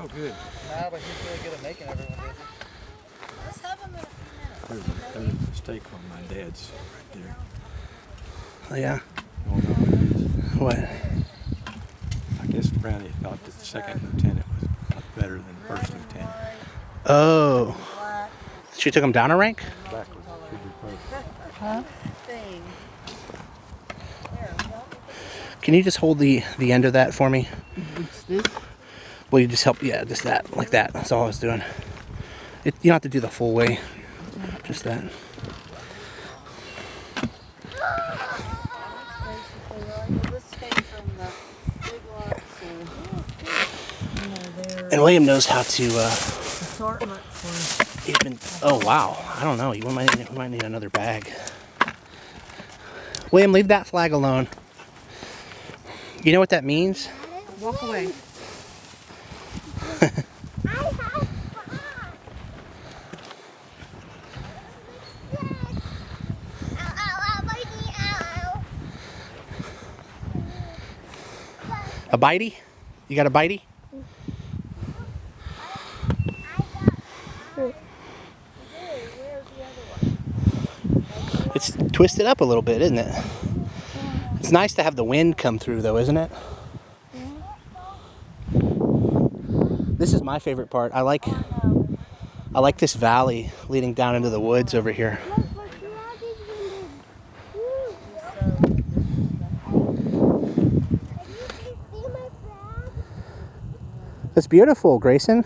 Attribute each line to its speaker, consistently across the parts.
Speaker 1: Oh, good.
Speaker 2: Nah, but he's really good at making everyone busy.
Speaker 3: Let's have him in a few minutes.
Speaker 1: There's a mistake on my dad's right there.
Speaker 4: Oh, yeah?
Speaker 1: Going on.
Speaker 4: What?
Speaker 1: I guess Brownie thought that the second lieutenant was better than the first lieutenant.
Speaker 4: Oh. She took him down a rank?
Speaker 1: Backwards. Should be first.
Speaker 3: Huh?
Speaker 4: Can you just hold the end of that for me?
Speaker 2: This?
Speaker 4: Will you just help? Yeah, just that, like that. That's all I was doing. You don't have to do the full way. Just that. And William knows how to.
Speaker 3: Assortment for.
Speaker 4: He's been. Oh wow! I don't know. We might need another bag. William, leave that flag alone. You know what that means?
Speaker 3: Walk away.
Speaker 4: A bitey? You got a bitey? It's twisted up a little bit, isn't it? It's nice to have the wind come through, though, isn't it? This is my favorite part. I like this valley leading down into the woods over here. That's beautiful, Grayson.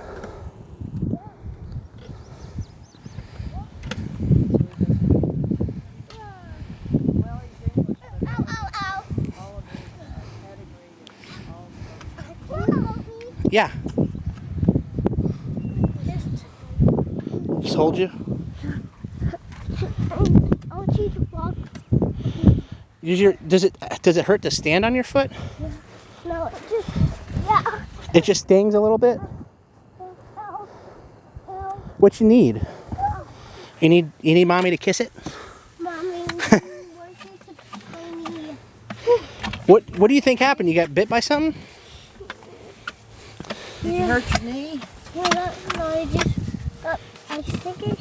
Speaker 4: Yeah. Just hold you.
Speaker 5: I'll teach you to walk.
Speaker 4: Does it hurt to stand on your foot?
Speaker 5: No, it just, yeah.
Speaker 4: It just stings a little bit? What you need? You need mommy to kiss it?
Speaker 5: Mommy,
Speaker 4: What do you think happened? You got bit by something?
Speaker 3: Did you hurt your knee?
Speaker 5: No, I just got a sticker.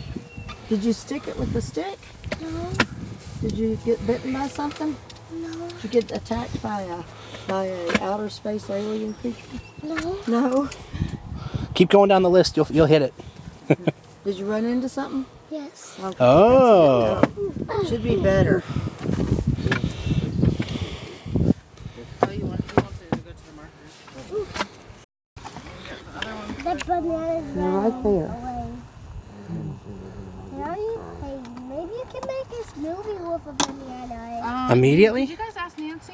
Speaker 3: Did you stick it with the stick?
Speaker 5: No,
Speaker 3: Did you get bitten by something?
Speaker 5: no,
Speaker 3: Did you get attacked by a outer space alien creature?
Speaker 5: no.
Speaker 3: No.
Speaker 4: Keep going down the list. You'll hit it.
Speaker 3: Did you run into something?
Speaker 5: Yes.
Speaker 3: Okay.
Speaker 4: Oh.
Speaker 3: Should be better.
Speaker 5: That banana's
Speaker 3: They're right there.
Speaker 5: away. Hey, maybe you can make this movie with a banana.
Speaker 4: Immediately?
Speaker 6: Did you guys ask Nancy?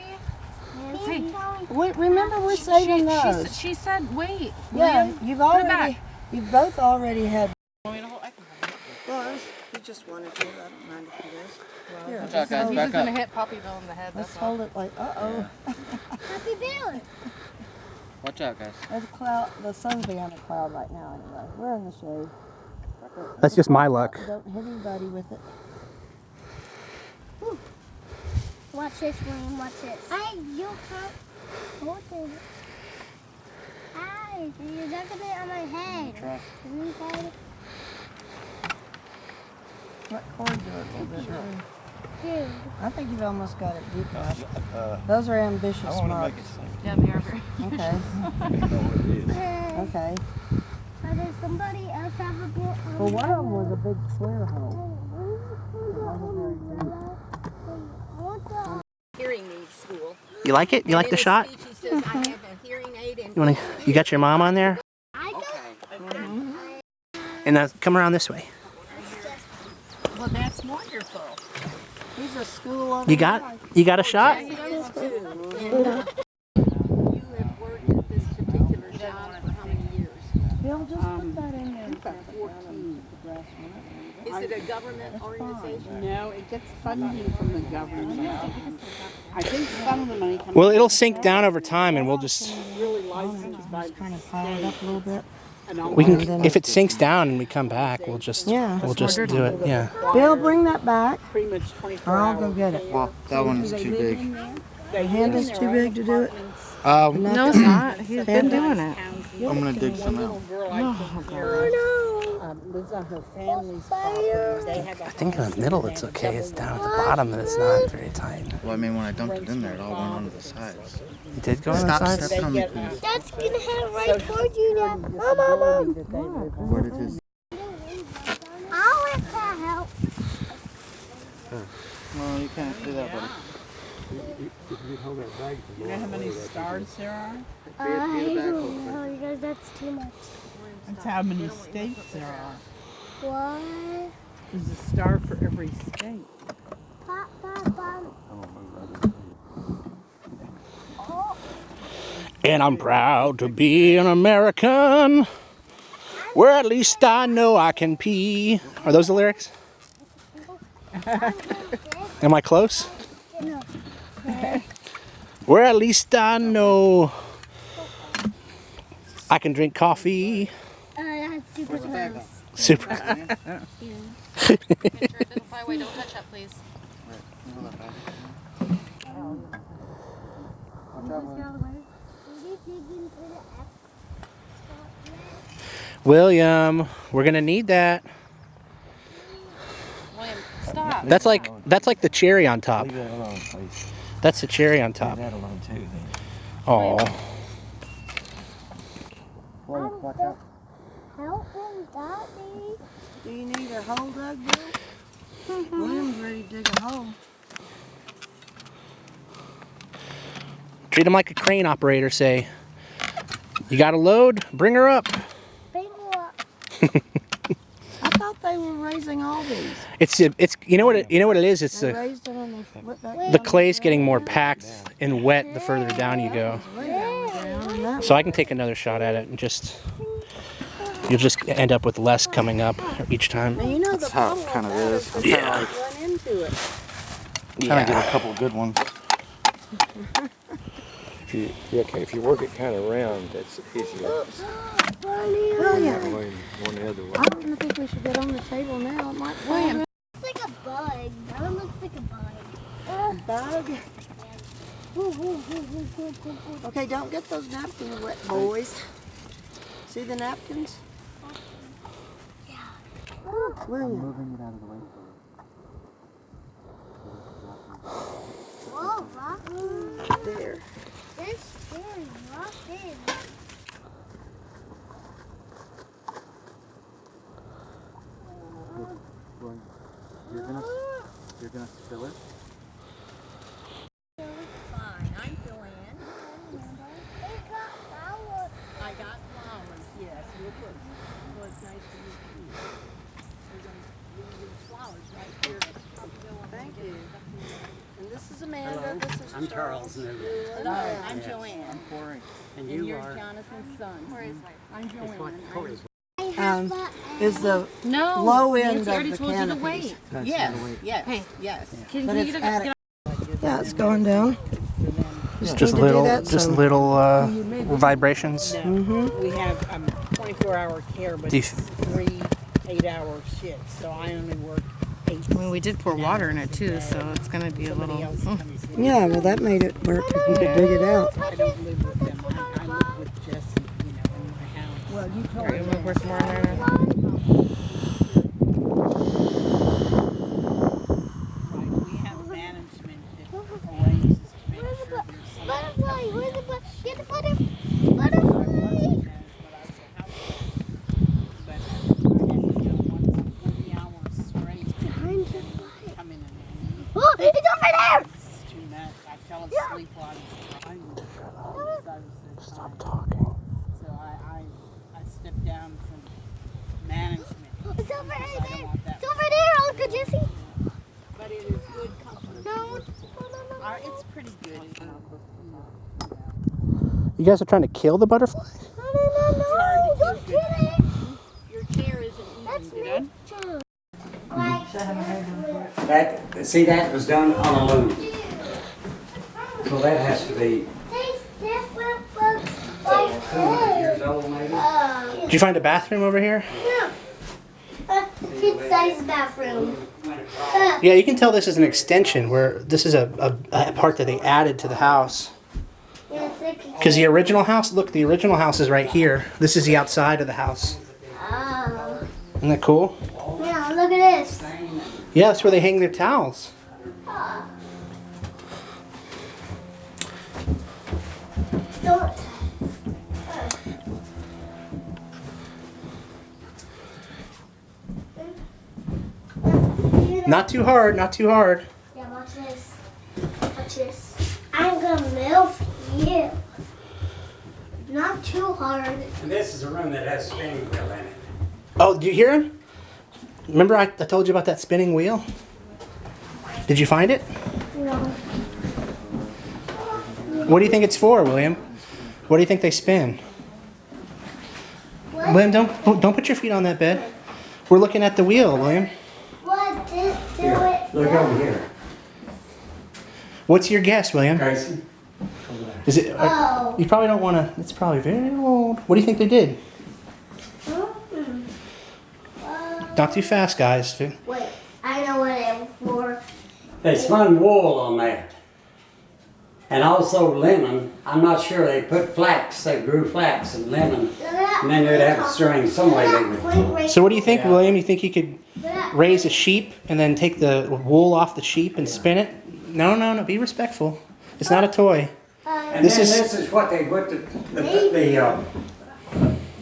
Speaker 5: Hey,
Speaker 3: Wait, remember we're saving those.
Speaker 6: She said, wait.
Speaker 3: Yeah,
Speaker 6: William,
Speaker 3: you've both already had.
Speaker 6: Want me to hold? I can hold it.
Speaker 3: Well, you just wanted to. I don't mind if you guys. Here,
Speaker 2: Watch out, guys.
Speaker 6: He's
Speaker 2: Back
Speaker 6: just gonna
Speaker 2: up.
Speaker 6: hit Poppyville in the head.
Speaker 3: let's
Speaker 6: That's all.
Speaker 3: hold it like, uh-oh.
Speaker 5: Happy Bill.
Speaker 2: Watch out, guys.
Speaker 3: There's a cloud. The sun's behind a cloud right now anyway. We're in the shade.
Speaker 4: That's just my luck.
Speaker 3: Don't hit anybody with it.
Speaker 5: Watch this, William. Watch this. Hey, you can't hold it. Hey, you're ducking it on my head.
Speaker 2: Try.
Speaker 5: Can you hold it?
Speaker 3: Let cord do it a little bit.
Speaker 5: Dude.
Speaker 3: I think you've almost got it deep enough. Those are ambitious
Speaker 1: I want to
Speaker 3: marks.
Speaker 1: make it sing.
Speaker 6: Yeah, they are very.
Speaker 3: Okay.
Speaker 1: I know what it is.
Speaker 3: Okay.
Speaker 5: But does somebody else have a book?
Speaker 3: Well, one of them was a big square hole.
Speaker 7: Hearing aid school.
Speaker 4: You like it? You like the shot?
Speaker 7: He says, I have a hearing aid and
Speaker 4: You got your mom on there?
Speaker 5: I don't.
Speaker 4: And come around this way.
Speaker 7: well, that's wonderful.
Speaker 3: He's a school over
Speaker 4: You got a shot?
Speaker 7: You have worked at this particular job for how many years?
Speaker 3: Bill, just put that in there.
Speaker 7: About 14. Is it a government organization?
Speaker 8: No, it gets funding from the government. I think some of the money comes
Speaker 4: Well, it'll sink down over time, and we'll just
Speaker 8: really licensed by
Speaker 3: Just kind of pile it up a little bit.
Speaker 4: we can if it sinks down and we come back, we'll just do it. Yeah.
Speaker 3: Bill, bring that back,
Speaker 8: pretty much 24
Speaker 3: or I'll
Speaker 8: hours.
Speaker 3: go get it.
Speaker 2: Well, that one's too big.
Speaker 3: The hand is too big to do it.
Speaker 6: No, it's not. He's been doing it.
Speaker 2: I'm gonna dig some out.
Speaker 8: Lives on her family's property. They have
Speaker 4: I think in the middle it's okay. It's down at the bottom that it's not very tight.
Speaker 2: Well, I mean, when I dumped it in there, it all went onto the sides.
Speaker 4: You did go on the
Speaker 2: Stop
Speaker 4: sides?
Speaker 2: stepping on me, please.
Speaker 5: That's gonna head right towards you now. Mom.
Speaker 2: What it is?
Speaker 5: I'll let that help.
Speaker 2: No, you can't do that, buddy.
Speaker 8: You know how many stars there are?
Speaker 5: I don't know, you guys, that's too much.
Speaker 8: That's how many states there are.
Speaker 5: What?
Speaker 8: There's a star for every state.
Speaker 5: Pop, pop, pop.
Speaker 4: And I'm proud to be an American, where at least I know I can pee. Are those the lyrics? Am I close?
Speaker 5: No.
Speaker 4: Where at least I know I can drink coffee.
Speaker 5: That's super close.
Speaker 4: Super.
Speaker 6: Make sure it doesn't fly away. Don't touch that, please.
Speaker 4: William, we're gonna need that.
Speaker 6: William, stop.
Speaker 4: That's like the cherry on top.
Speaker 1: Leave that alone, please.
Speaker 4: That's the cherry on
Speaker 1: Leave
Speaker 4: top.
Speaker 1: that alone too, then.
Speaker 4: Oh,
Speaker 2: Watch out.
Speaker 5: Help him, Daddy.
Speaker 3: Do you need a hole dug, Bill? William's ready to dig a hole.
Speaker 4: treat him like a crane operator. Say, you got a load? Bring her up.
Speaker 5: Bring her up.
Speaker 3: I thought they were raising all these.
Speaker 4: It's you know what it is. It's
Speaker 3: They
Speaker 4: the
Speaker 3: raised it on the what back
Speaker 4: the clay's getting more packed and wet the further down you go.
Speaker 3: way down and that
Speaker 4: So I can take another shot at it and just you'll just end up with less coming up each time.
Speaker 3: Now, you know
Speaker 2: That's
Speaker 3: the
Speaker 2: how
Speaker 3: puddle
Speaker 2: it kind of
Speaker 3: that
Speaker 2: is. I'm
Speaker 3: goes
Speaker 2: trying to like,
Speaker 3: run into it.
Speaker 2: trying to get a couple good ones.
Speaker 1: If you work it kind of round, that's easier.
Speaker 3: William,
Speaker 1: One the other way.
Speaker 3: I don't think we should get on the table now. It might fall down.
Speaker 5: Looks like a bug. That one looks like a bug.
Speaker 3: Bug. Okay, don't get those napkins wet, boys. See the napkins? William.
Speaker 2: Moving it out of the way.
Speaker 5: Whoa, rock.
Speaker 3: There.
Speaker 5: This is rocking.
Speaker 2: You're gonna spill it.
Speaker 7: Fine, I'm Joanne. I got flowers, yes. Well, it's nice to meet you. We're going to leave these flowers right here.
Speaker 3: Thank you. And this is Amanda. This is
Speaker 9: I'm Charles.
Speaker 7: Hello, I'm Joanne.
Speaker 2: Corey.
Speaker 9: And
Speaker 7: And
Speaker 9: you
Speaker 7: you're
Speaker 9: are
Speaker 7: Jonathan's son. I'm
Speaker 9: it's what
Speaker 7: Joanne.
Speaker 9: Corey's.
Speaker 3: is the
Speaker 6: No.
Speaker 3: low end
Speaker 6: Nancy already
Speaker 3: of the
Speaker 6: told you to
Speaker 3: canopies.
Speaker 6: wait.
Speaker 7: Yes, yes,
Speaker 6: Hey.
Speaker 7: yes.
Speaker 6: Can
Speaker 3: But
Speaker 6: you
Speaker 3: it's
Speaker 6: get
Speaker 3: attic. Yeah, it's going down.
Speaker 4: Just
Speaker 3: need to do
Speaker 4: little,
Speaker 3: that,
Speaker 4: just
Speaker 3: so-
Speaker 4: little vibrations.
Speaker 8: We have 24-hour care, but
Speaker 4: Do you-
Speaker 8: it's 3 8-hour shifts, so I only work 8.
Speaker 6: I mean, we did pour water in it too, so it's gonna be a little.
Speaker 8: Somebody else comes in.
Speaker 3: Yeah, well, that made it work if you could dig it out.
Speaker 8: I don't live with them. I live with Jesse, in my house. Well, you told
Speaker 6: Are you gonna pour some more in there now?
Speaker 8: we have management that arranges to make sure there's some.
Speaker 5: Butterfly, where's the butterfly? Get the butterfly.
Speaker 8: But once 40 hours straight,
Speaker 5: Behind your butt.
Speaker 8: come in and
Speaker 5: Oh, it's over there.
Speaker 8: it's too much. I fell asleep while I was trying.
Speaker 4: Stop talking.
Speaker 8: So I stepped down from management.
Speaker 5: It's over
Speaker 8: because I don't
Speaker 5: there.
Speaker 8: want that.
Speaker 5: It's over there, Uncle Jesse.
Speaker 8: But it is good company.
Speaker 5: No.
Speaker 8: It's pretty good.
Speaker 4: You guys are trying to kill the butterfly?
Speaker 5: No. Don't kill it.
Speaker 8: Your chair isn't
Speaker 5: That's
Speaker 8: even
Speaker 5: me.
Speaker 9: That was done on a loom. So that has to be
Speaker 5: Tastes different from like this.
Speaker 9: years old maybe.
Speaker 4: Did you find a bathroom over here?
Speaker 5: Kid size bathroom.
Speaker 4: Yeah, you can tell this is an extension where this is a part that they added to the house.
Speaker 5: Yeah, it's like
Speaker 4: Because the original house, look, the original house is right here. This is the outside of the house.
Speaker 5: Oh.
Speaker 4: Isn't that cool?
Speaker 5: Yeah, look at this.
Speaker 4: Yeah, that's where they hang their towels.
Speaker 5: Don't.
Speaker 4: Not too hard, not too hard.
Speaker 5: Yeah, watch this. Watch this. I'm gonna move you. Not too hard.
Speaker 9: And this is a room that has a spinning wheel in it.
Speaker 4: Oh, do you hear him? Remember I told you about that spinning wheel? Did you find it?
Speaker 5: No.
Speaker 4: What do you think it's for, William? What do you think they spin?
Speaker 5: What?
Speaker 4: William, don't put your feet on that bed. We're looking at the wheel, William.
Speaker 5: What did do
Speaker 9: Here,
Speaker 5: it?
Speaker 9: look over here.
Speaker 4: What's your guess, William?
Speaker 9: Grayson.
Speaker 4: Is it?
Speaker 5: Oh.
Speaker 4: You probably don't want to. It's probably very old. What do you think they did? Not too fast, guys.
Speaker 5: Wait, I know what it was for.
Speaker 9: They spun wool on that. And also linen. I'm not sure, they put flax, they grew flax and linen. And then they'd have a string some way they would.
Speaker 4: So what do you think,
Speaker 9: Yeah.
Speaker 4: William? You think you could raise a sheep and then take the wool off the sheep and spin it? No, no, no. Be respectful. It's not a toy.
Speaker 9: And
Speaker 4: This
Speaker 9: then
Speaker 4: is-
Speaker 9: this is what they put the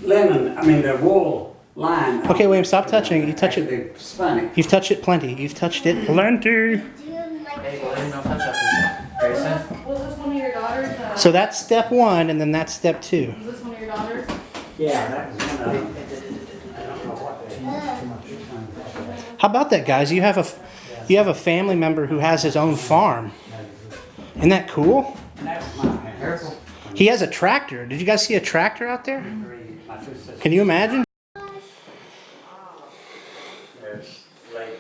Speaker 9: linen, I mean the wool line.
Speaker 4: Okay, William, stop touching it. You touch it.
Speaker 9: They spun it.
Speaker 4: You've touched it plenty. You've touched it plenty.
Speaker 2: Hey, William, don't touch up this. Grayson?
Speaker 6: Was this one of your daughters?
Speaker 4: So that's step one, and then that's step two.
Speaker 6: Was this one of your daughters?
Speaker 9: Yeah, that was one of them. I don't know what they.
Speaker 4: How about that, guys? You have a family member who has his own farm. Isn't that cool?
Speaker 9: That's mine.
Speaker 2: Careful.
Speaker 4: He has a tractor. Did you guys see a tractor out there?
Speaker 9: My two sisters.
Speaker 4: Can you imagine?
Speaker 9: There's Lake.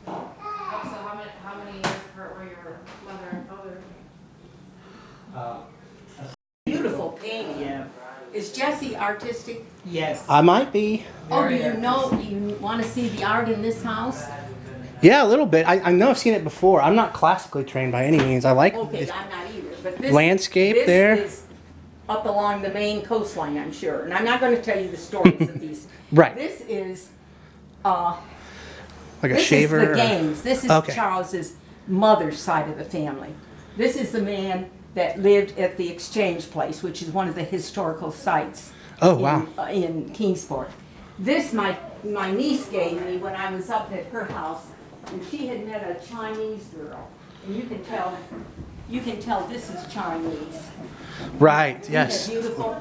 Speaker 6: So how many years apart were your mother and father?
Speaker 8: Beautiful painting.
Speaker 2: Yeah.
Speaker 8: Is Jesse artistic?
Speaker 2: Yes.
Speaker 4: I might be.
Speaker 8: Oh, do you want to see the art in this house?
Speaker 4: Yeah, a little bit. I know I've seen it before. I'm not classically trained by any means. I like
Speaker 8: Okay,
Speaker 4: it.
Speaker 8: I'm not either, but this
Speaker 4: Landscape
Speaker 8: this
Speaker 4: there.
Speaker 8: is up along the main coastline, I'm sure. And I'm not going to tell you the stories of these.
Speaker 4: Right.
Speaker 8: This is
Speaker 4: like a
Speaker 8: this
Speaker 4: shaver.
Speaker 8: is the Gaines. This is
Speaker 4: Okay.
Speaker 8: Charles's mother's side of the family. This is the man that lived at the Exchange Place, which is one of the historical sites.
Speaker 4: Oh, wow.
Speaker 8: In Kingsport. This my niece gave me when I was up at her house, and she had met a Chinese girl, and you can tell this is Chinese.
Speaker 4: Right.
Speaker 8: Isn't
Speaker 4: Yes.
Speaker 8: it beautiful?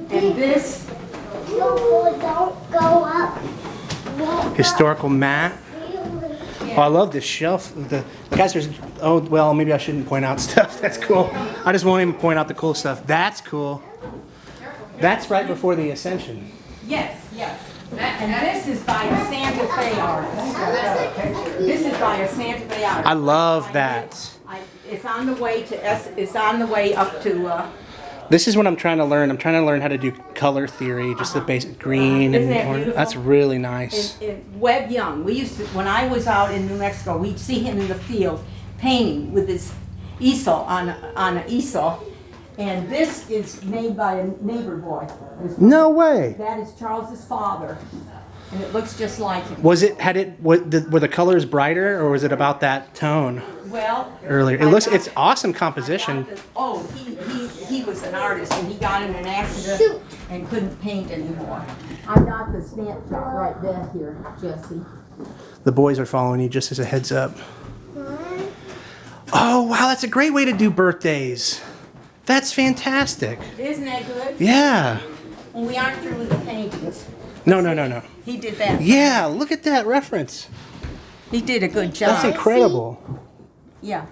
Speaker 8: And this,
Speaker 5: Don't go up.
Speaker 4: Historical mat. Oh, I love this shelf. The guys, there's. Oh, well, maybe I shouldn't point out stuff. That's cool. I just won't even point out the cool stuff. That's cool. That's right before the Ascension.
Speaker 8: yes. And this is by a Santa Fe artist. This is by a Santa Fe artist.
Speaker 4: I love that.
Speaker 8: It's on the way to it's on the way up to.
Speaker 4: This is what I'm trying to learn. I'm trying to learn how to do color theory, just the basic green
Speaker 8: Isn't
Speaker 4: and
Speaker 8: that
Speaker 4: orange.
Speaker 8: beautiful?
Speaker 4: That's really nice.
Speaker 8: Webb Young, we used to, when I was out in New Mexico, we'd see him in the field painting with his easel on an easel. And this is made by a neighbor boy.
Speaker 4: No way.
Speaker 8: That is Charles's father. And it looks just like him.
Speaker 4: Was it? Were the colors brighter, or was it about that tone
Speaker 8: Well,
Speaker 4: earlier? It's awesome composition.
Speaker 8: He was an artist and he got in an accident and couldn't paint anymore. I got the snapshot right back here, Jesse.
Speaker 4: The boys are following you, just as a heads up. Oh wow, that's a great way to do birthdays. That's fantastic.
Speaker 8: Isn't that good?
Speaker 4: Yeah.
Speaker 8: Well, we aren't through with the paintings.
Speaker 4: No.
Speaker 8: He did that.
Speaker 4: Yeah, look at that reference.
Speaker 8: He did a good job.
Speaker 4: That's incredible.
Speaker 8: Yeah.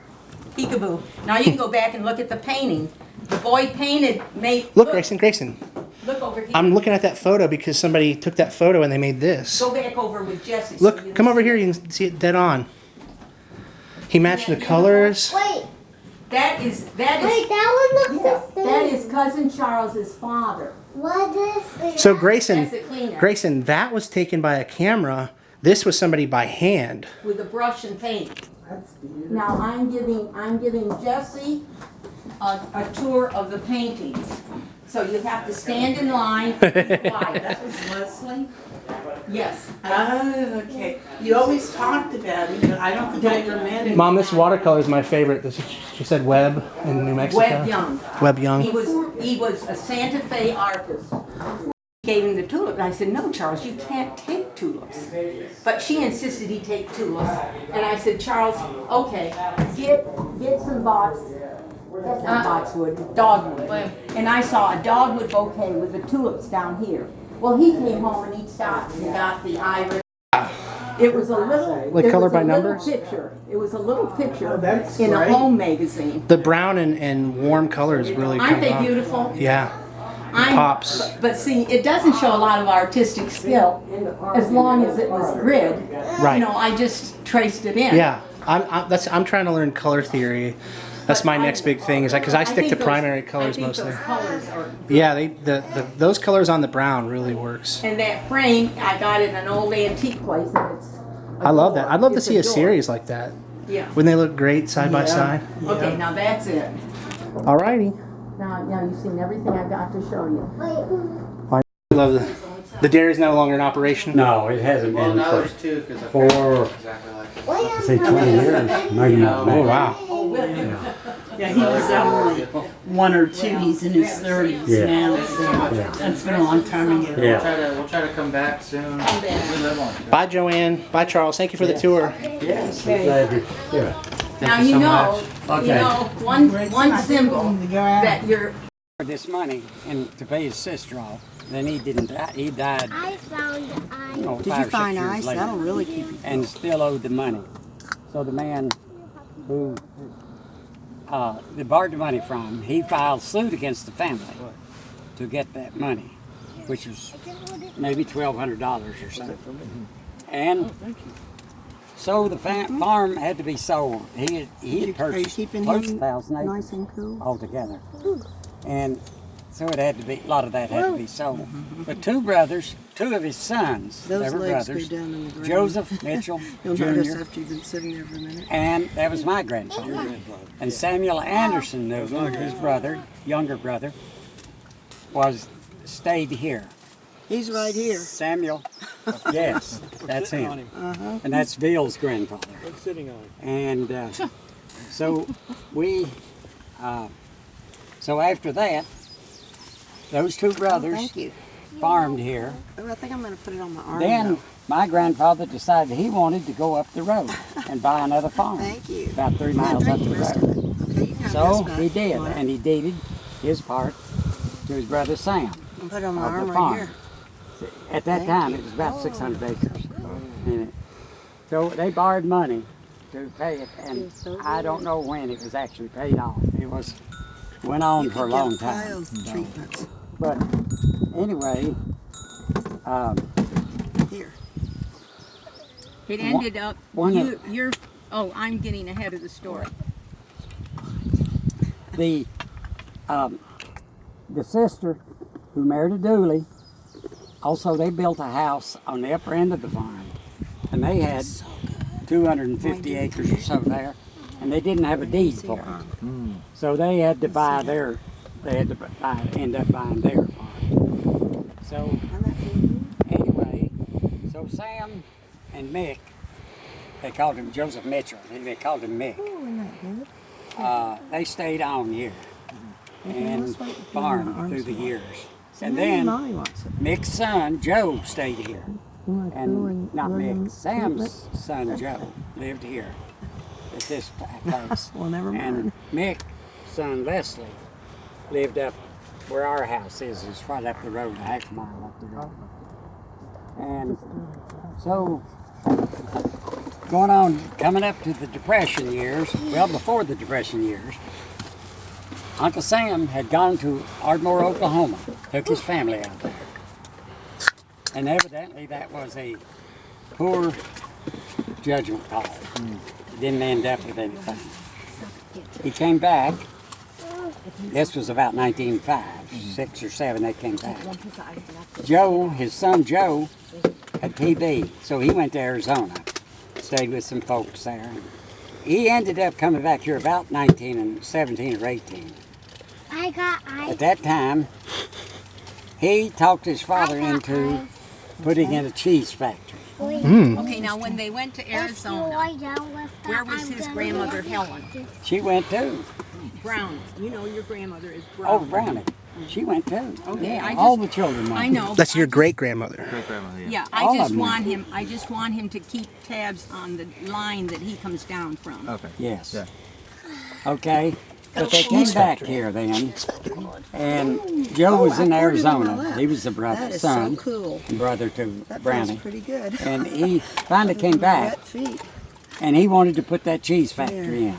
Speaker 8: Peekaboo. Now you can go back and look at the painting. The boy painted,
Speaker 4: Look, Grayson.
Speaker 8: Look over here.
Speaker 4: I'm looking at that photo because somebody took that photo and they made this.
Speaker 8: Go back over with Jesse.
Speaker 4: Look, come over here. You can see it dead on. He matched the colors.
Speaker 5: Wait,
Speaker 8: That is.
Speaker 5: that one looks the same.
Speaker 8: That is cousin Charles's father.
Speaker 5: What is?
Speaker 4: So
Speaker 8: That's
Speaker 4: Grayson,
Speaker 8: a cleaner.
Speaker 4: that was taken by a camera. This was somebody by hand.
Speaker 8: With a brush and paint. Now I'm giving Jesse a tour of the paintings. So you have to stand in line and be quiet.
Speaker 10: That was Leslie?
Speaker 8: Yes.
Speaker 10: Oh, okay. You always talked about it, but I don't think I ever met him.
Speaker 4: Mom, this watercolor is my favorite. She said Webb in New Mexico.
Speaker 8: Webb Young.
Speaker 4: Webb Young.
Speaker 8: He was a Santa Fe artist. Gave him the tulip, and I said, no, Charles, you can't take tulips. But she insisted he take tulips, and I said, Charles, okay, get some box. That's not boxwood, dogwood. And I saw a dogwood bouquet with the tulips down here. Well, he came home and he stopped and got the iris. It was a little,
Speaker 4: Like color by numbers?
Speaker 8: Picture. It was a little picture
Speaker 10: that's
Speaker 8: in a
Speaker 10: great.
Speaker 8: home magazine.
Speaker 4: The brown and warm colors really
Speaker 8: Aren't
Speaker 4: come
Speaker 8: they
Speaker 4: out.
Speaker 8: beautiful?
Speaker 4: Yeah. Pops.
Speaker 8: But see, it doesn't show a lot of artistic skill as long as it was grid.
Speaker 4: Right.
Speaker 8: You know, I just traced it in.
Speaker 4: Yeah. I'm trying to learn color theory. That's my next big thing, is because I stick
Speaker 8: think
Speaker 4: to
Speaker 8: those-
Speaker 4: primary colors
Speaker 8: I think
Speaker 4: mostly.
Speaker 8: those colors are.
Speaker 4: Yeah, those colors on the brown really works.
Speaker 8: And that frame, I got in an old antique place, and it's.
Speaker 4: I love that. I'd love to
Speaker 8: It's
Speaker 4: see a
Speaker 8: door.
Speaker 4: series like that.
Speaker 8: Yeah.
Speaker 4: Wouldn't they look great side by side?
Speaker 8: Okay, now that's it.
Speaker 4: Alrighty.
Speaker 8: Now you've seen everything I got to show you.
Speaker 4: I love the dairy's no longer in operation.
Speaker 9: No, it hasn't
Speaker 2: Well,
Speaker 9: been
Speaker 2: now
Speaker 9: for,
Speaker 2: there's two because the
Speaker 9: for
Speaker 2: exactly like it.
Speaker 9: say 20 years, maybe not.
Speaker 4: Oh wow.
Speaker 10: Yeah, he was only 1 or 2. He's in his 30s
Speaker 9: Yeah.
Speaker 10: now. So that's been a long time ago.
Speaker 9: Yeah.
Speaker 2: We'll try to come back soon. We live on it.
Speaker 4: Bye, Joanne. Bye, Charles. Thank you for the tour.
Speaker 9: Yes, I'm glad you, yeah.
Speaker 8: Now
Speaker 2: you
Speaker 8: you
Speaker 2: so
Speaker 8: know,
Speaker 2: much.
Speaker 8: you
Speaker 9: Okay.
Speaker 8: know, one symbol that you're.
Speaker 9: This money and to pay his sister off, then he didn't die. He died,
Speaker 5: I found
Speaker 9: you know,
Speaker 3: Did
Speaker 9: 5
Speaker 3: you
Speaker 9: or 6
Speaker 3: find
Speaker 9: years
Speaker 3: ice?
Speaker 9: later,
Speaker 3: That'll really keep you.
Speaker 9: and still owed the money. So the man who they borrowed the money from, he filed suit against the family to get that money, which was maybe $1,200 or something. And so the farm had to be sold. He had
Speaker 3: Are you
Speaker 9: purchased
Speaker 3: keeping
Speaker 9: close to
Speaker 3: him
Speaker 9: 1,000 acres
Speaker 3: nice and cool?
Speaker 9: altogether. And so it had to be, a lot of that had to be sold. But two of his sons, they
Speaker 3: Those
Speaker 9: were
Speaker 3: legs go
Speaker 9: brothers,
Speaker 3: down in the ground.
Speaker 9: Joseph Mitchell
Speaker 3: You'll notice
Speaker 9: Jr.,
Speaker 3: after you've been sitting there for a minute.
Speaker 9: and that was my grandfather. And Samuel Anderson Newton, his brother, younger brother, stayed here.
Speaker 3: He's right here.
Speaker 9: Samuel, yes, that's him. And that's Bill's grandfather. Sitting on him. And so so after that, those two brothers
Speaker 3: Thank you.
Speaker 9: farmed here.
Speaker 3: Oh, I think I'm going to put it on my arm.
Speaker 9: Then
Speaker 3: now.
Speaker 9: my grandfather decided he wanted to go up the road and buy another farm.
Speaker 3: Thank you.
Speaker 9: About 3
Speaker 3: Yeah,
Speaker 9: miles
Speaker 3: drink
Speaker 9: up the
Speaker 3: the rest of
Speaker 9: road.
Speaker 3: it. Okay, you can have
Speaker 9: So
Speaker 3: this back.
Speaker 9: he did,
Speaker 3: Want it?
Speaker 9: and he deeded his part to his brother Sam.
Speaker 3: I'll put it on my
Speaker 9: of the
Speaker 3: arm right
Speaker 9: farm.
Speaker 3: here.
Speaker 9: At that
Speaker 3: Thank
Speaker 9: time,
Speaker 3: you.
Speaker 9: it was about 600 acres. And so they borrowed money to pay it, and
Speaker 3: It's so
Speaker 9: I don't know when it was actually paid off. It went on
Speaker 3: You
Speaker 9: for a
Speaker 3: could
Speaker 9: long
Speaker 3: get
Speaker 9: time.
Speaker 3: piles treatments.
Speaker 9: But anyway,
Speaker 3: Here.
Speaker 8: It ended up.
Speaker 9: one of-
Speaker 8: You're. Oh, I'm getting ahead of the story.
Speaker 9: the sister who married a Dooley, also they built a house on the upper end of the farm, and they had 250 acres or so there, and they didn't have a deed for it. So they had to buy end up buying their farm. So anyway, so Sam and Mick, they called him Joseph Mitchell, they called him Mick. They stayed on here and farmed through the years. And then Mick's son, Joe, stayed here. And not Mick, Sam's son, Joe, lived here at this place.
Speaker 3: Well, never mind.
Speaker 9: And Mick's son, Leslie, lived up where our house is. It's right up the road, a half mile up the road. And so, going on, coming up to the Depression years, well, before the Depression years, Uncle Sam had gone to Ardmore, Oklahoma, took his family out there. And evidently that was a poor judgment call. He didn't end up with anything. He came back. This was about 1905, 6 or 7 they came back. Joe, his son Joe, had TB, so he went to Arizona, stayed with some folks there. he ended up coming back here about 19 and 17 or 18. At that time, he talked his father into putting in a cheese factory.
Speaker 8: Okay, now when they went to Arizona, where was his grandmother Helen?
Speaker 9: She went too.
Speaker 8: Brown. You know your grandmother is Brown.
Speaker 9: Oh, Brownie. She went too.
Speaker 8: Okay,
Speaker 9: Yeah,
Speaker 8: I just,
Speaker 9: all the children went.
Speaker 8: I know.
Speaker 4: That's your great grandmother.
Speaker 1: Great-grandmother, yeah.
Speaker 8: Yeah,
Speaker 9: All
Speaker 8: I
Speaker 9: of
Speaker 8: just
Speaker 9: them.
Speaker 8: want him. I just want him to keep tabs on the line that he comes down from.
Speaker 1: Okay.
Speaker 9: Yes.
Speaker 1: Yeah.
Speaker 9: Okay. But they came back here then, and Joe was in Arizona. He was the brother,
Speaker 3: That is
Speaker 9: son,
Speaker 3: so cool.
Speaker 9: and brother to
Speaker 3: That feels
Speaker 9: Brownie.
Speaker 3: pretty good.
Speaker 9: And he finally came back,
Speaker 3: Wet feet.
Speaker 9: and he wanted to put that cheese factory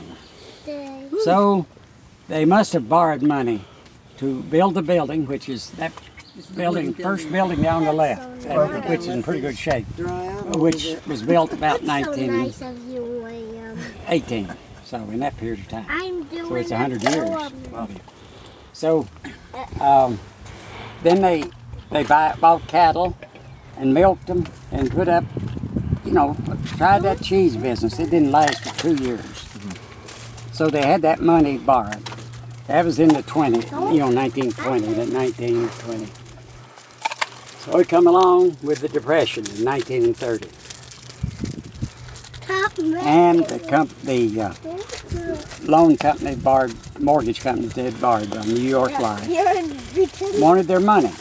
Speaker 9: in. So they must have borrowed money to build the building, which is that building, first building down the left, which is in pretty good shape,
Speaker 3: Dry out a little
Speaker 9: which
Speaker 3: bit.
Speaker 9: was built about
Speaker 5: That's so
Speaker 9: 1918.
Speaker 5: nice of you, William.
Speaker 9: So in that period of time.
Speaker 5: I'm doing
Speaker 9: So it's
Speaker 5: it
Speaker 9: 100
Speaker 5: for
Speaker 9: years.
Speaker 5: them.
Speaker 9: Well, so then they bought cattle and milked them and put up, tried that cheese business. It didn't last for 2 years. So they had that money borrowed. That was in the 1920, the 1920. So it come along with the Depression in 1930. And the loan company mortgage companies they had borrowed from New York Life wanted their money.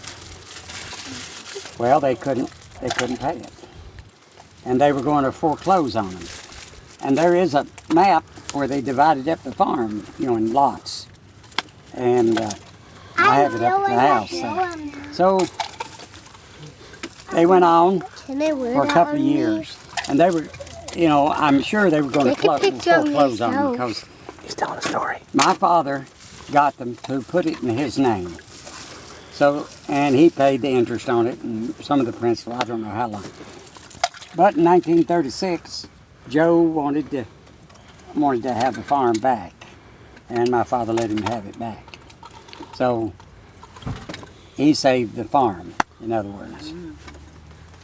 Speaker 9: Well, they couldn't pay it, and they were going to foreclose on them. And there is a map where they divided up the farm, in lots, and I have it up at the house. So they went on for a couple of years, and they were. I'm sure they were going to foreclose on them because
Speaker 4: He's telling a story.
Speaker 9: my father got them to put it in his name. So, and he paid the interest on it and some of the principal, I don't know how long. But in 1936, Joe wanted to have the farm back, and my father let him have it back. So, he saved the farm, in other words.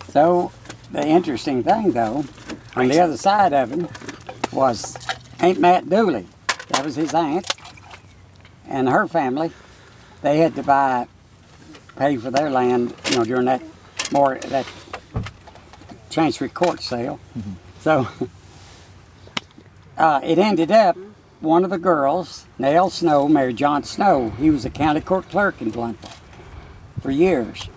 Speaker 9: So, the interesting thing, though, on the other side of him was Aunt Matt Dooley. That was his aunt. And her family, they had to pay for their land, during that Chancery Court sale. So it ended up, one of the girls, Nell Snow, married John Snow. He was a county court clerk in Bluntville for years.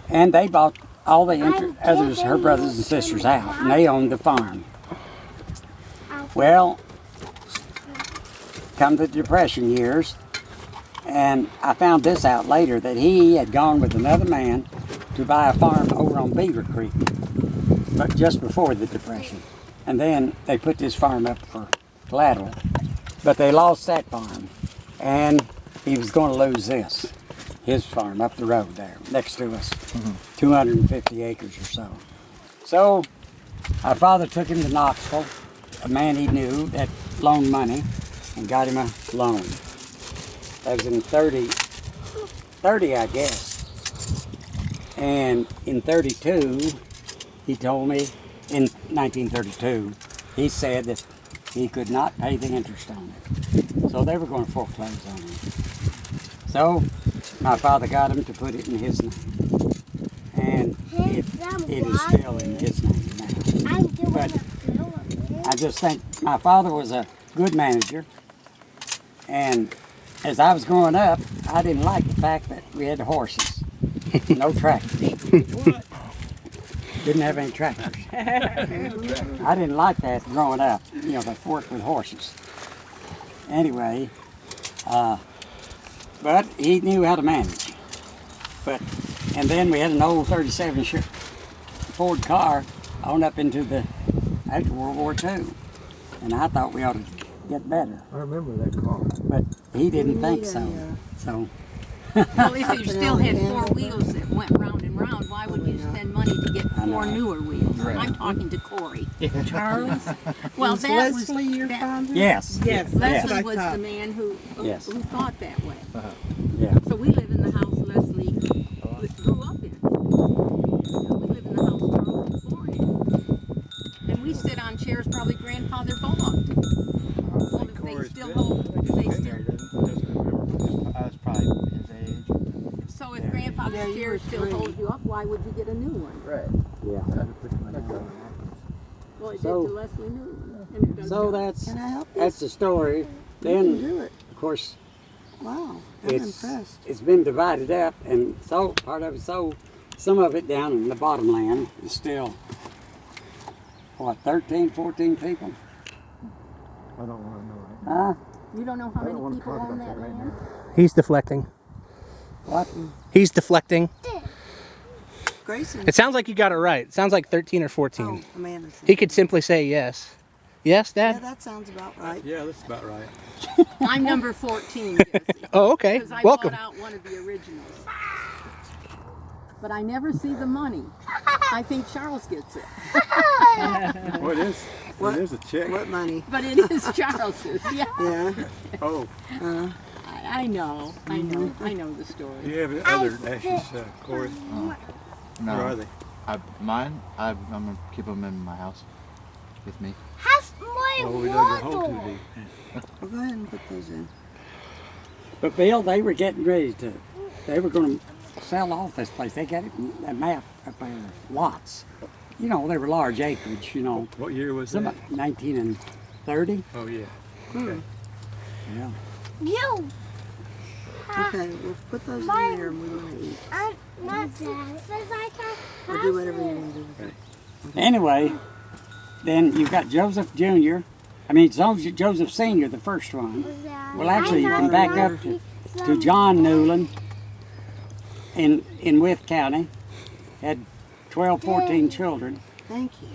Speaker 9: And they bought all the others, her brothers and sisters out, and they owned the farm. Well, come the Depression years, and I found this out later, that he had gone with another man to buy a farm over on Beaver Creek, but just before the Depression. And then they put this farm up for collateral, but they lost that farm, and he was going to lose his farm up the road there, next to us, 250 acres or so. So, our father took him to Knoxville, a man he knew that loaned money, and got him a loan. That was in 30, I guess. And in 32, he told me, in 1932, he said that he could not pay the interest on it. So they were going to foreclose on him. So my father got him to put it in his name. And it is still in his name now. But I just think my father was a good manager. And as I was growing up, I didn't like the fact that we had horses. No tractors. Didn't have any tractors. I didn't like that growing up, to work with horses. Anyway, but he knew how to manage. And then we had an old 37 Ford car on up into after World War II. And I thought we ought to get better.
Speaker 1: I remember that car.
Speaker 9: But he didn't think so. So.
Speaker 8: Well, if you still had four wheels that went round and round, why would you spend money to get four newer wheels?
Speaker 1: Right.
Speaker 8: I'm talking to Corey.
Speaker 10: Charles?
Speaker 8: Well,
Speaker 10: Was
Speaker 8: that
Speaker 10: Leslie your father?
Speaker 9: Yes.
Speaker 10: Yes, that's what
Speaker 8: Leslie
Speaker 10: I
Speaker 8: was
Speaker 10: thought.
Speaker 8: the man who thought that way.
Speaker 9: Yeah.
Speaker 8: So we live in the house Leslie grew up in. We live in the house Charles was born in. And we sit on chairs probably grandfather bought.
Speaker 7: how the
Speaker 3: Yeah, you
Speaker 7: chair
Speaker 3: were
Speaker 7: still
Speaker 3: 3.
Speaker 7: holds you up, why would you get a new one?
Speaker 2: Right.
Speaker 9: Yeah.
Speaker 7: Well, it
Speaker 9: So-
Speaker 7: did to Leslie Newman. And it does
Speaker 9: So
Speaker 7: to-
Speaker 3: Can I help you?
Speaker 9: that's the story.
Speaker 3: You can
Speaker 9: Then,
Speaker 3: do it.
Speaker 9: of course,
Speaker 3: Wow, I'm impressed.
Speaker 9: it's been divided up and sold. Part of it sold. Some of it down in the bottom land is still, what, 13, 14 people?
Speaker 1: I don't want to know.
Speaker 9: Huh?
Speaker 7: You don't know how many people own that land?
Speaker 4: He's deflecting.
Speaker 9: What?
Speaker 4: He's deflecting.
Speaker 3: Grayson.
Speaker 4: It sounds like you got it right. It sounds like 13 or 14.
Speaker 3: Oh, Amanda. said-
Speaker 4: He could simply say yes. Yes,
Speaker 3: Yeah,
Speaker 4: Dad?
Speaker 3: that sounds about right.
Speaker 1: Yeah, that's about right.
Speaker 7: I'm number 14, Jesse.
Speaker 4: Oh, okay.
Speaker 7: Because I
Speaker 4: Welcome.
Speaker 7: bought out one of the originals. But I never see the money. I think Charles gets it.
Speaker 1: Well, it is.
Speaker 3: What?
Speaker 1: It is a check.
Speaker 3: What money?
Speaker 7: But it is Charles's. Yeah.
Speaker 3: Yeah.
Speaker 1: Oh,
Speaker 7: I know. I know the story.
Speaker 1: you have other ashes, Corey?
Speaker 2: No.
Speaker 1: Where are they?
Speaker 2: I'm gonna keep them in my house with me.
Speaker 5: Has my
Speaker 1: Oh, we dug your hole too
Speaker 5: water.
Speaker 1: deep.
Speaker 3: Well, go ahead and put those in.
Speaker 9: But Bill, they were getting ready to. They were going to sell off this place. They got a map up there, lots. You know, they were large acreage. You know,
Speaker 1: What year was
Speaker 9: some
Speaker 1: that?
Speaker 9: 1930.
Speaker 1: Oh, yeah.
Speaker 9: Yeah.
Speaker 5: You.
Speaker 3: Okay, we'll put those in there and we want to eat.
Speaker 5: My dad says I can
Speaker 3: Or do whatever you want to do.
Speaker 9: Anyway, then you've got Joseph Jr. I mean, it's Joseph Sr., the first one. Well, actually, you can back up to John Newland in Wythe County. Had 12, 14 children.
Speaker 3: Thank you.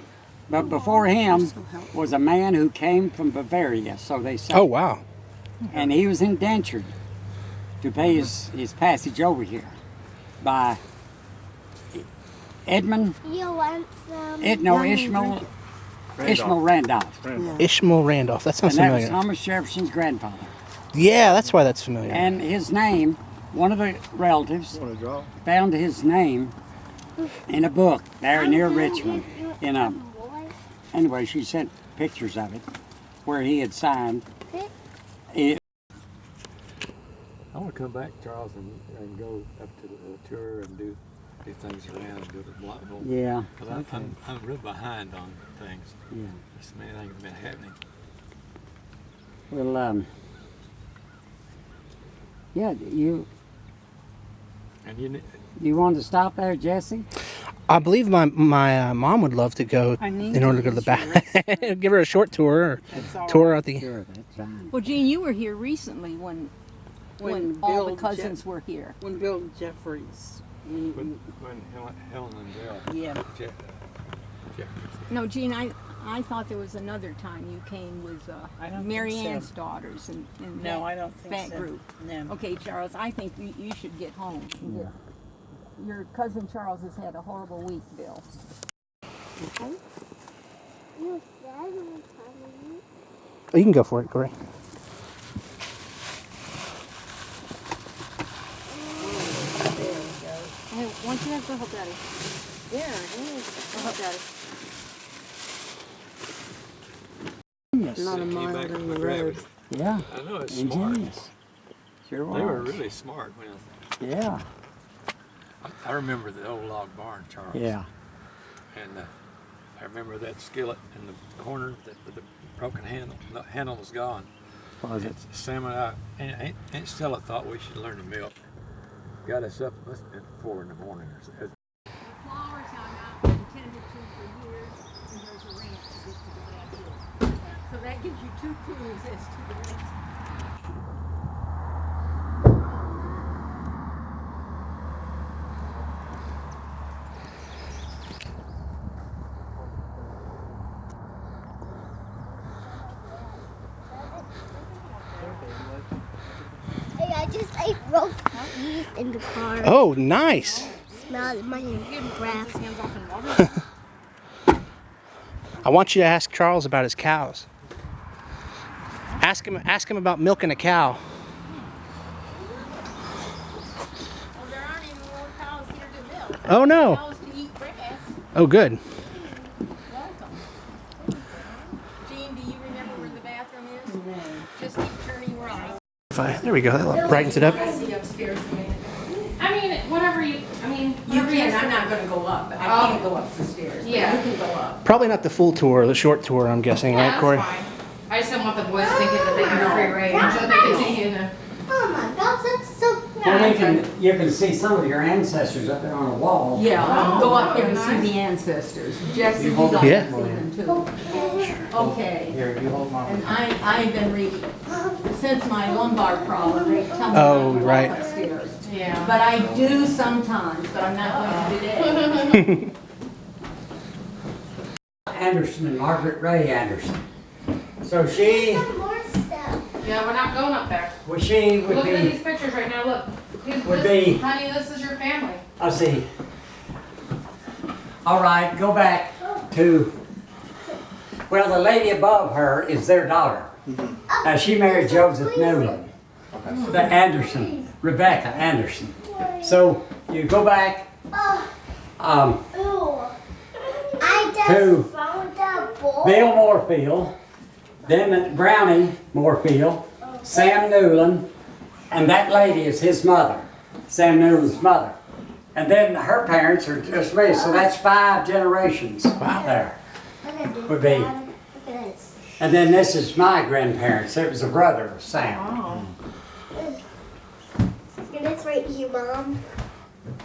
Speaker 9: But before him
Speaker 3: So helpful.
Speaker 9: was a man who came from Bavaria, so they say.
Speaker 4: Oh, wow.
Speaker 9: And he was indentured to pay his passage over here by Edmund,
Speaker 5: You want some?
Speaker 9: Ishmael Randolph.
Speaker 3: Yeah.
Speaker 4: Ishmael Randolph. That sounds
Speaker 9: And that was
Speaker 4: familiar.
Speaker 9: Thomas Jefferson's grandfather.
Speaker 4: Yeah, that's why that's familiar.
Speaker 9: And his name, one of the relatives
Speaker 1: Want to draw?
Speaker 9: found his name in a book there near Richmond. Anyway, she sent pictures of it where he had signed.
Speaker 1: I want to come back, Charles, and go up to the tour and do things around and go to Blockville.
Speaker 9: Yeah.
Speaker 1: Because I'm real behind on things.
Speaker 9: Yeah.
Speaker 1: So many things have been happening.
Speaker 9: Well, yeah,
Speaker 1: And
Speaker 9: you wanted to stop there, Jesse?
Speaker 4: I believe my mom would love to go
Speaker 10: I need
Speaker 4: in order to go to the back. Give her a short tour or tour out the.
Speaker 9: Sure, that's fine.
Speaker 7: Well, Jean, you were here recently when
Speaker 10: When
Speaker 7: all the
Speaker 10: Bill
Speaker 7: cousins were here.
Speaker 10: When Bill Jeffries.
Speaker 1: when Helen and Dale.
Speaker 10: Yeah.
Speaker 7: No, Jean, I thought there was another time you came with
Speaker 10: I don't
Speaker 7: Mary
Speaker 10: think so.
Speaker 7: Ann's daughters and
Speaker 10: No, I don't think
Speaker 7: that
Speaker 10: so.
Speaker 7: group.
Speaker 10: No.
Speaker 7: Okay, Charles, I think you should get home. Your cousin Charles has had a horrible week, Bill.
Speaker 5: Your dad will come.
Speaker 4: Oh, you can go for it, Corey.
Speaker 7: Hey, why don't you have go help Daddy?
Speaker 3: Yeah,
Speaker 7: Go help Daddy.
Speaker 3: not a mile
Speaker 1: back
Speaker 3: in the
Speaker 1: with
Speaker 3: road.
Speaker 1: rabbits.
Speaker 9: Yeah.
Speaker 1: I know, it's smart.
Speaker 9: Ingenious. Sure was.
Speaker 1: They were really smart.
Speaker 9: Yeah.
Speaker 1: I remember the old log barn, Charles.
Speaker 9: Yeah.
Speaker 1: And I remember that skillet in the corner with the broken handle. The handle was gone.
Speaker 9: Was it?
Speaker 1: Sam and I, and Aunt Stella thought we should learn to milk. Got us up at 4 in the morning.
Speaker 7: Flowers I've intended to for years, and there's a ramp to get to the back hill. So that gives you two clues as to the rest.
Speaker 5: Hey, I just ate roast beef in the car.
Speaker 4: Oh, nice.
Speaker 5: Smell my breath.
Speaker 7: Hands off in water.
Speaker 4: I want you to ask Charles about his cows. Ask him about milking a cow.
Speaker 7: Oh, there aren't any more cows here to milk.
Speaker 4: Oh no.
Speaker 7: Cows to eat grass.
Speaker 4: Oh, good.
Speaker 7: Welcome. Jean, do you remember where the bathroom is? No. Just keep turning right.
Speaker 4: There we go. That brightens it up.
Speaker 7: See upstairs.
Speaker 6: I mean, whatever you, I mean.
Speaker 8: You
Speaker 6: whatever
Speaker 8: can,
Speaker 6: guys
Speaker 8: I'm not gonna go up. I can't go up the stairs. But
Speaker 6: Yeah.
Speaker 8: You can go up.
Speaker 4: Probably not the full tour, the short tour, I'm guessing,
Speaker 6: Yeah,
Speaker 4: right,
Speaker 6: that's
Speaker 4: Corey?
Speaker 6: fine. I just don't want the boys thinking that they have free range, so they continue to.
Speaker 5: Oh my gosh, that's so
Speaker 9: Well, you can see some of your ancestors up there on the wall.
Speaker 8: Yeah, go up there and
Speaker 6: nice.
Speaker 8: see the ancestors. Jesse, you
Speaker 2: hold
Speaker 8: got
Speaker 2: on.
Speaker 8: to
Speaker 4: Yeah.
Speaker 8: see them too. Okay.
Speaker 2: Here, you hold mom.
Speaker 8: And I've been reading, since my lumbar problem, they tell me
Speaker 4: Oh,
Speaker 8: not to
Speaker 4: right.
Speaker 8: walk upstairs.
Speaker 6: Yeah.
Speaker 8: But I do sometimes, but I'm not going to today.
Speaker 9: Anderson and Margaret Ray Anderson. So she,
Speaker 5: some more stuff.
Speaker 6: Yeah, we're not going up there.
Speaker 9: well, she would
Speaker 6: Look at
Speaker 9: be,
Speaker 6: these pictures right now, look.
Speaker 9: Would be-
Speaker 6: Honey, this is your family.
Speaker 9: I'll see. All right, go back to, well, the lady above her is their daughter. She married Joseph Newland, the Anderson, Rebecca Anderson. So you go back,
Speaker 5: Ooh. I just
Speaker 9: Two.
Speaker 5: found a bowl.
Speaker 9: Bill Moorfield, then Brownie Moorfield, Sam Newland, and that lady is his mother, Sam Newland's mother. And then her parents are just me, so that's 5 generations there.
Speaker 5: Look at this,
Speaker 9: Would be.
Speaker 5: Dad. Look at this.
Speaker 9: And then this is my grandparents. It was a brother of Sam.
Speaker 6: Oh.
Speaker 5: Look at this right here, Mom.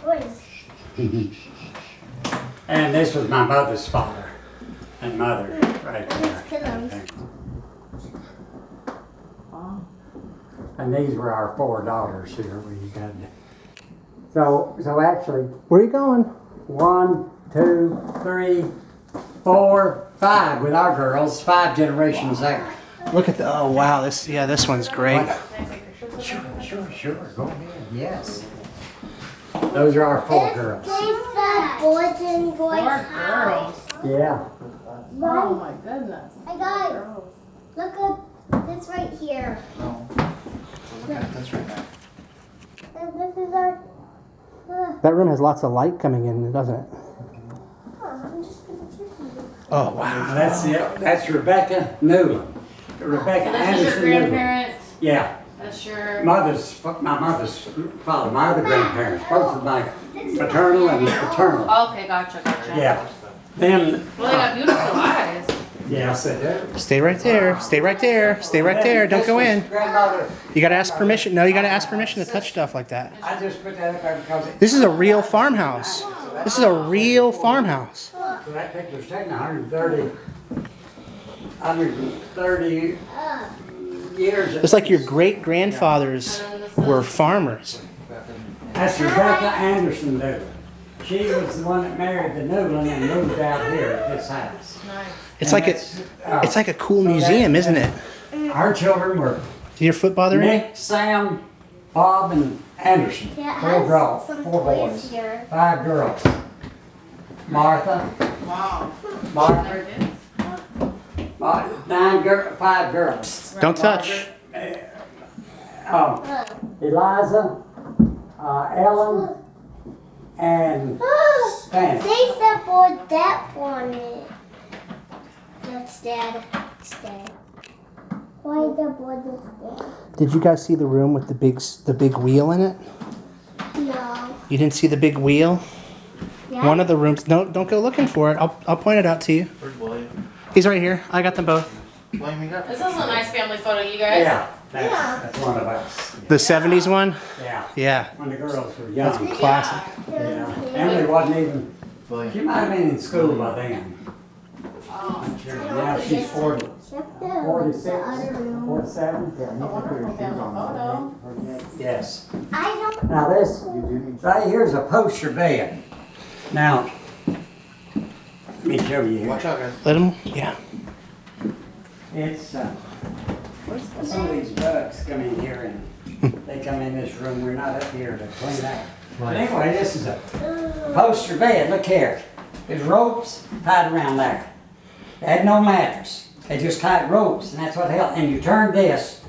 Speaker 5: What is
Speaker 9: And this was my mother's father and mother right
Speaker 5: Look
Speaker 9: there.
Speaker 5: at pillows.
Speaker 9: And these were our 4 daughters here. We had. So actually,
Speaker 4: Where are you going?
Speaker 9: 1, 2, 3, 4, 5 with our girls. 5 generations there.
Speaker 4: Look at the, oh wow, this one's great.
Speaker 9: Sure. Go ahead. Yes. Those are our 4 girls.
Speaker 5: This is the boys and boys house.
Speaker 9: Yeah.
Speaker 5: Right.
Speaker 6: my goodness.
Speaker 5: Hey guys, look at this right here.
Speaker 2: That's right now.
Speaker 5: And this is our.
Speaker 4: That room has lots of light coming in, doesn't it?
Speaker 5: I'm just gonna check you.
Speaker 4: Oh wow.
Speaker 9: That's Rebecca Newland. Rebecca
Speaker 6: This is
Speaker 9: Anderson
Speaker 6: your
Speaker 9: Newland.
Speaker 6: grandparents.
Speaker 9: Yeah.
Speaker 6: That's your.
Speaker 9: My mother's father, my other grandparents, both of my maternal and paternal.
Speaker 6: Okay, gotcha.
Speaker 9: Yeah. Then,
Speaker 6: Well, they got beautiful eyes.
Speaker 9: yes, they do.
Speaker 4: Stay right there. Stay right there. Stay right there. Don't go in.
Speaker 9: Grandmother,
Speaker 4: You gotta ask permission. No, you gotta ask permission to touch stuff like that.
Speaker 9: I just put that up there because
Speaker 4: This is a real farmhouse. This is a real farmhouse.
Speaker 9: so that picture's taken 130 years.
Speaker 4: It's like your great grandfathers were farmers.
Speaker 9: That's Rebecca Anderson Newland. She was the one that married the Newland and moved out here at this house.
Speaker 4: It's like it's like a cool museum, isn't it?
Speaker 9: Our children were
Speaker 4: Is your foot bothering you?
Speaker 9: Nick, Sam, Bob, and Anderson.
Speaker 5: Yeah, it
Speaker 9: 4
Speaker 5: has
Speaker 9: girls,
Speaker 5: some
Speaker 9: 4
Speaker 5: toys
Speaker 9: boys,
Speaker 5: here.
Speaker 9: 5 girls. Martha,
Speaker 6: Wow.
Speaker 9: Margaret, 5 girls.
Speaker 4: Don't touch.
Speaker 9: Eliza, Ellen, and Stan.
Speaker 5: They support that one. That's Dad. It's Dad. Why the board is Dad?
Speaker 4: Did you guys see the room with the big wheel in it?
Speaker 5: No.
Speaker 4: You didn't see the big wheel?
Speaker 5: Yeah.
Speaker 4: One of the rooms. No, don't go looking for it. I'll point it out to you.
Speaker 2: Where's William?
Speaker 4: He's right here. I got them both.
Speaker 2: William, you got
Speaker 6: This is a nice family photo, you guys.
Speaker 9: Yeah, that's one of us.
Speaker 4: The 70s one?
Speaker 9: Yeah,
Speaker 4: Yeah.
Speaker 9: when the girls were young.
Speaker 4: Classic.
Speaker 9: Yeah. Emily wasn't even, she
Speaker 2: William.
Speaker 9: might have been in school by then. Now she's 40,
Speaker 5: Check the
Speaker 9: 46,
Speaker 5: the other room.
Speaker 9: 47.
Speaker 6: Wonderful family photo.
Speaker 9: Yes.
Speaker 5: I don't.
Speaker 9: Now this, right here's a poster bed. Now, let me show you here.
Speaker 2: Watch out, guys.
Speaker 4: Let him. Yeah.
Speaker 9: It's, some of these bugs come in here and they come in this room. We're not up here to clean that. But anyway, this is a poster bed. Look here. There's ropes tied around there. They had no mattress. They just tied ropes, and that's what held. And you turn this,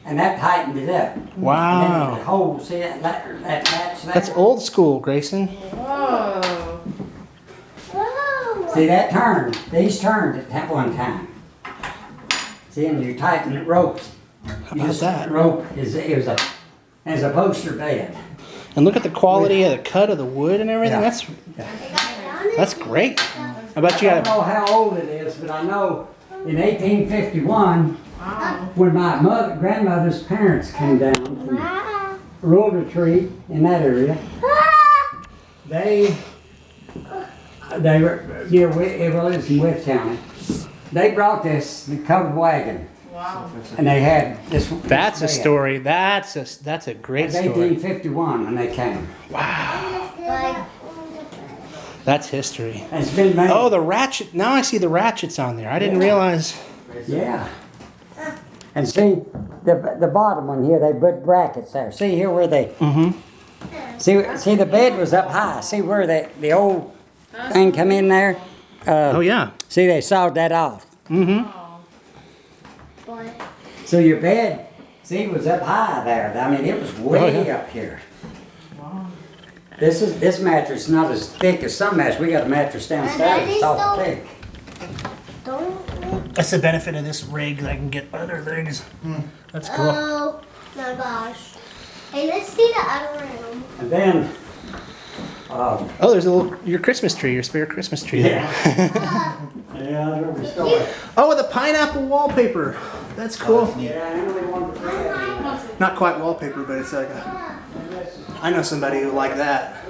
Speaker 9: and that tightened it up. And then the
Speaker 4: Wow.
Speaker 9: hole, see that latch there?
Speaker 4: That's old school, Grayson.
Speaker 6: Whoa.
Speaker 5: Whoa.
Speaker 9: See that turned? These turned at one time. See, and you tighten the ropes.
Speaker 4: How about that?
Speaker 9: Rope is a poster bed.
Speaker 4: And look at the quality of the cut of the wood and everything.
Speaker 9: Yeah.
Speaker 4: That's great. I bet you
Speaker 9: I don't
Speaker 4: got
Speaker 9: know how old it is, but I know in 1851, when my grandmother's parents came down from rural retreat in that area, they were near, it was in West County. They brought the covered wagon.
Speaker 6: Wow.
Speaker 9: And they had this.
Speaker 4: That's a
Speaker 9: bed.
Speaker 4: story. That's a great
Speaker 9: It's
Speaker 4: story.
Speaker 9: 1851 when they came.
Speaker 4: That's history.
Speaker 9: And it's been made.
Speaker 4: Oh, the ratchet. Now I see the ratchets on there. I didn't realize.
Speaker 9: Yeah. And see, the bottom one here, they put brackets there. See here where they. See the bed was up high. See where the old thing come in there?
Speaker 4: Oh yeah.
Speaker 9: See, they sawed that off. So your bed, see, was up high there. I mean, it was way up here. This mattress is not as thick as some mattress. We got a mattress downstairs. It's all thick.
Speaker 4: That's the benefit of this rig. I can get other things. That's cool.
Speaker 5: Oh my gosh. Hey, let's see the other room.
Speaker 9: And then,
Speaker 4: Oh, there's your Christmas tree, your spare Christmas tree there.
Speaker 9: yeah, I remember story.
Speaker 4: Oh, the pineapple wallpaper. That's cool.
Speaker 9: Yeah, I really wanted to.
Speaker 4: Not quite wallpaper, but it's like I know somebody who like that.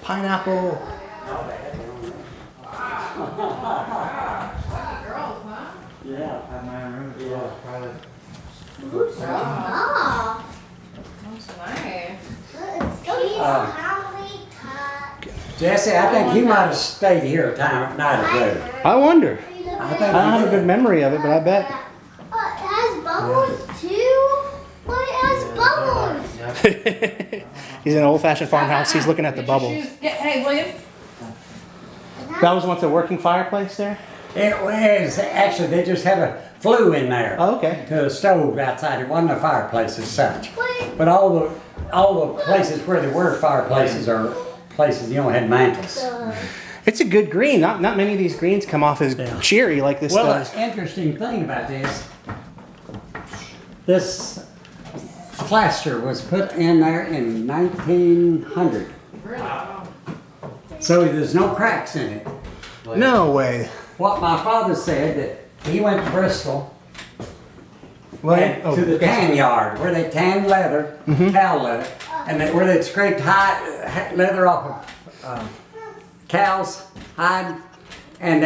Speaker 4: Pineapple.
Speaker 9: Yeah.
Speaker 5: Oh,
Speaker 6: That's nice.
Speaker 5: it's so Halloween time.
Speaker 9: Jesse, I think you might have stayed here a time at night or two.
Speaker 4: I wonder.
Speaker 9: I
Speaker 4: I
Speaker 9: think
Speaker 4: don't have a
Speaker 9: you
Speaker 4: good
Speaker 9: did.
Speaker 4: memory of it, but I bet.
Speaker 5: It has bubbles too. But it has bubbles.
Speaker 4: He's in an old-fashioned farmhouse. He's looking at the bubbles.
Speaker 6: Hey, William.
Speaker 4: That was once a working fireplace there?
Speaker 9: It was, actually, they just had a flue in there.
Speaker 4: Oh, okay.
Speaker 9: To a stove outside. It wasn't a fireplace as such.
Speaker 5: Wait.
Speaker 9: But all the places where there were fireplaces are places, had mantles.
Speaker 4: It's a good green. Not many of these greens come off as cheery like this
Speaker 9: Well,
Speaker 4: does.
Speaker 9: the interesting thing about this plaster was put in there in 1900. So there's no cracks in it.
Speaker 4: No way.
Speaker 9: What my father said that he went to Bristol
Speaker 4: Well,
Speaker 9: to the tan yard where they tanned leather, cow leather, and where they scraped leather off of cows' hide, and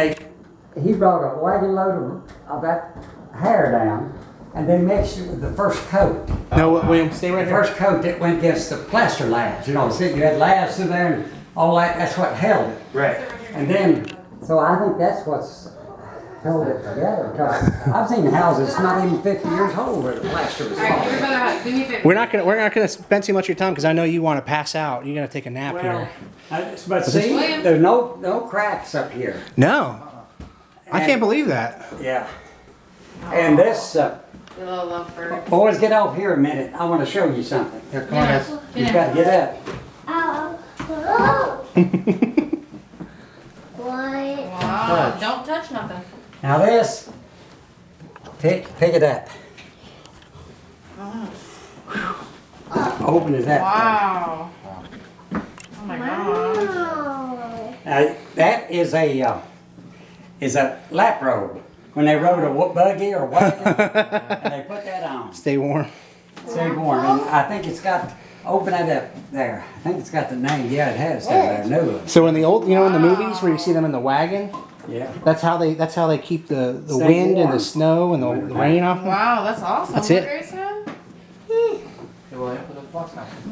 Speaker 9: he brought a wagon load of that hair down, and they mixed it with the first coat.
Speaker 4: No, William, stay right
Speaker 9: The
Speaker 4: here.
Speaker 9: first coat that went against the plaster labs, so you had labs through there and all that. That's what held it.
Speaker 4: Right.
Speaker 9: And then, so I think that's what's held it together. 'Cause I've seen houses not even 50 years old where the plaster was
Speaker 6: All right,
Speaker 9: falling.
Speaker 6: give me a hug. Do me a favor.
Speaker 4: We're not gonna spend too much of your time because I know you want to pass out. You're gonna take a nap
Speaker 9: Well,
Speaker 4: here.
Speaker 9: but see,
Speaker 6: William.
Speaker 9: there's no cracks up here.
Speaker 4: No, I
Speaker 9: And-
Speaker 4: can't believe that.
Speaker 9: Yeah. And this,
Speaker 6: Your little lovebird.
Speaker 9: boys, get off here a minute. I want to show you something.
Speaker 4: Here, come on, guys.
Speaker 9: You got to get up.
Speaker 5: Oh. What?
Speaker 6: Wow. Don't touch nothing.
Speaker 9: Now this, pick it up. Open as that.
Speaker 6: Wow. Oh my gosh.
Speaker 5: Oh.
Speaker 9: Now, that is a lap robe. When they rode a buggy or wagon, and they put that on.
Speaker 4: Stay warm.
Speaker 9: Stay warm. And I think it's got, open it up there. I think it's got the name. Yeah, it has there. New.
Speaker 4: So in the old, in the movies where you see them in the wagon,
Speaker 9: Yeah.
Speaker 4: that's how they keep the
Speaker 9: Stay
Speaker 4: wind and
Speaker 9: warm.
Speaker 4: the snow and the rain off them.
Speaker 6: Wow, that's awesome.
Speaker 4: That's
Speaker 6: What
Speaker 4: it.
Speaker 6: Grace said?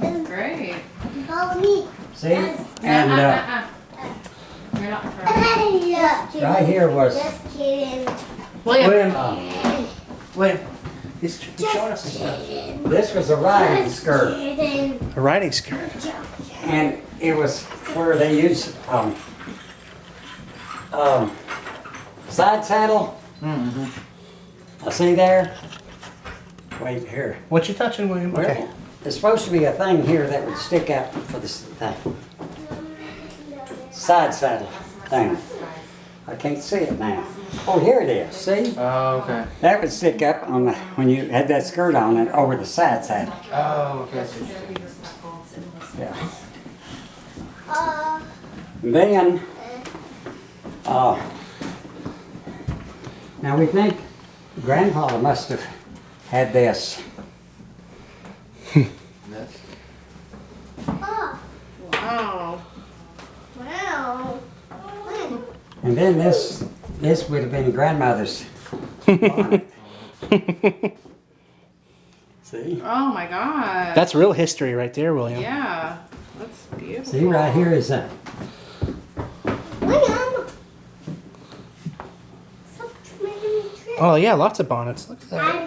Speaker 6: That's great.
Speaker 5: Follow me.
Speaker 9: See? And
Speaker 6: You're not trying.
Speaker 5: Just kidding.
Speaker 9: right here was,
Speaker 5: Just kidding.
Speaker 6: William.
Speaker 4: Wait, he's showing us some stuff.
Speaker 9: this was a riding
Speaker 5: Just
Speaker 9: skirt.
Speaker 5: kidding.
Speaker 4: A riding skirt.
Speaker 9: And it was where they used side saddle. I see there. Wait here.
Speaker 4: What you touching, William? Okay.
Speaker 9: Well, there's supposed to be a thing here that would stick out for this thing. Side saddle thing. I can't see it now. Oh, here it is. See?
Speaker 2: Oh, okay.
Speaker 9: That would stick up on the, when you had that skirt on and over the side side.
Speaker 2: Oh, okay.
Speaker 9: Yeah. And then, now we think grandfather must have had this.
Speaker 2: That's
Speaker 5: Oh,
Speaker 6: Wow.
Speaker 5: wow.
Speaker 9: And then this would have been grandmother's bonnet. See?
Speaker 6: Oh my god.
Speaker 4: That's real history right there, William.
Speaker 6: Yeah. That's beautiful.
Speaker 9: See, right here is a,
Speaker 5: William. Stop making me trip.
Speaker 4: Oh yeah, lots of bonnets. Look at that.
Speaker 5: I